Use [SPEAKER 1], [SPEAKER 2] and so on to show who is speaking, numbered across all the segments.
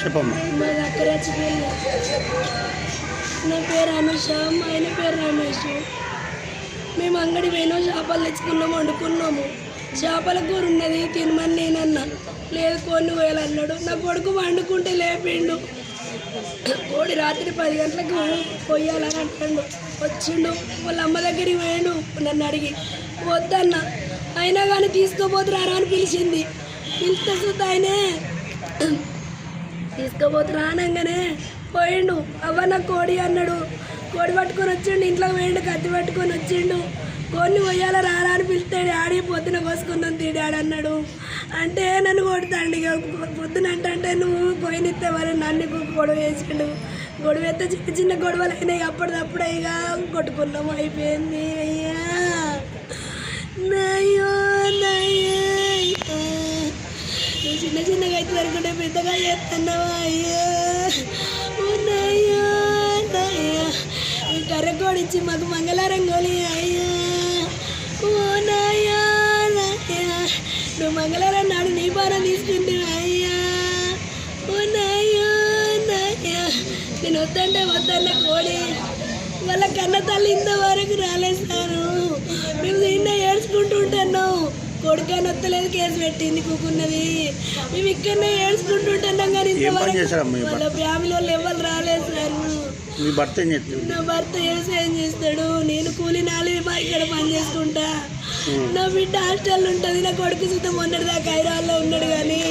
[SPEAKER 1] చెప్పమ్మా.
[SPEAKER 2] నా పేరు అనుష, మా ఆయన పేరు రమేష్. మేము అంగడి పోయినాం, చేపలు తెచ్చుకున్నాము, వండుకున్నాము. చేపల కూర ఉన్నది తినమని నేనన్నా, లేదు కొన్ని వేయాలన్నాడు. నా కొడుకు వండుకుంటే లేపిండు. కోడి రాత్రి 10 గంటలకు కొయ్యాలని అంటాడు. వచ్చిండు, వాళ్ళ అమ్మ దగ్గరికి పోయాడు. నన్ను అడిగి వద్దన్న, అయినా కానీ తీసుకోపోతురారా అని పిలిచింది. పిలిస్తే చూద్దా ఆయనే తీసుకోపోతురా అనగానే పోయిండు. అవ్వ నా కోడి అన్నాడు. కోడి పట్టుకొని వచ్చిండు, ఇంట్లోకి పోయిండు, కత్తి పట్టుకొని వచ్చిండు. కోడిని కొయ్యాల రారా అని పిలిస్తాడు. ఆడి పొద్దున కోసుకుందాం తీడాడు అన్నాడు. అంటే నన్ను కొడతాండి. ఇక పొద్దున అంటే నువ్వు పోయినిస్తే మరి నన్ను గొడవ వేసిండు. గొడవ వేస్తే చిన్న చిన్న గొడవలు అయినాయి. అప్పటిదప్పుడే ఇక కొట్టుకున్నాము, అయిపోయింది. అయ్యా నయ్యో నయ్యో, నువ్వు చిన్న చిన్నగా అయితే అనుకుంటే పెద్దగా చేస్తున్నావా? అయ్యో నయ్యో నయ్యా, కర్రకోడిచ్చి మాకు మంగళవారం గోలి. అయ్యా ఓ నయ్యా నయ్యా, నువ్వు మంగళవారం నాడు నీ భారం తీసుకుంటే. అయ్యా ఓ నయ్యో నయ్యా, నేను వద్దంటే వద్దన్న కోడి వాళ్ళ కన్న తల్లి ఇంతవరకు రాలేసాను. మేము నిన్న ఏడ్చుకుంటూ ఉంటున్నాం. కొడుకని వస్తలేదు, కేసు పెట్టింది కూకున్నది. మేము ఇక్కడనే ఏడ్చుకుంటుంటున్నాం. కానీ వాళ్ళ ఫ్యామిలీ వాళ్ళు ఎవరు రాలేదు సార్. నా భర్త వ్యవసాయం చేస్తాడు, నేను కూలి 4 ఇక్కడ పని చేసుకుంటా. నా బిడ్డ హాస్టల్ ఉంటుంది. నా కొడుకు సుతం మొన్నటిదాకా హైదరాబాద్లో ఉన్నాడు. కానీ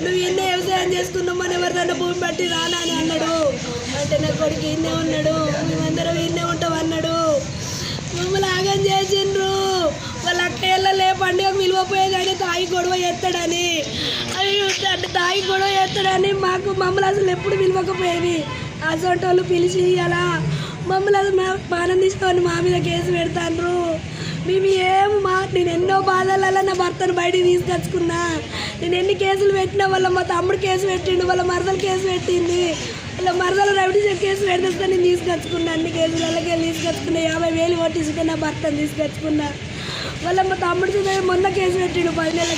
[SPEAKER 2] నువ్వు ఇన్నే వ్యవసాయం చేసుకున్నావు, మన ఎవరిదన్నా భూమి బట్టి రానా అని అన్నాడు. అంటే నా కొడుకు ఇన్నే ఉన్నాడు, మేమందరం ఇన్నే ఉంటాం అన్నాడు. మమ్మల్ని ఆగం చేసిండ్రు. వాళ్ళ అక్కయ్యలే పండుగ విలువపోయేదని తాగి గొడవ చేస్తాడని, అంటే తాగి గొడవ చేస్తాడని మమ్మల్ని అసలు ఎప్పుడు విలువకపోయేది. అసోటోళ్ళు పిలిచి అలా మమ్మల్ని అది పానం తీసుకొని మా మీద కేసు పెడతాండ్రు. మేము నేను ఎన్నో బాధలలో నా భర్తను బయటికి తీసుకొచ్చుకున్నా. నేను ఎన్ని కేసులు పెట్టినా, వాళ్ళ మా తమ్ముడు కేసు పెట్టిండు, వాళ్ళ మరదలు కేసు పెట్టింది. వాళ్ళ మరదలు రవిడి కేసు పెడితే నేను తీసుకొచ్చుకున్నా. అన్ని కేసులకి తీసుకొచ్చుకున్నా. 50,000 కొట్టించుకుని నా భర్తను తీసుకొచ్చుకున్నా. వాళ్ళ మా తమ్ముడు మొన్న కేసు పెట్టిండు 10 నెలలకి.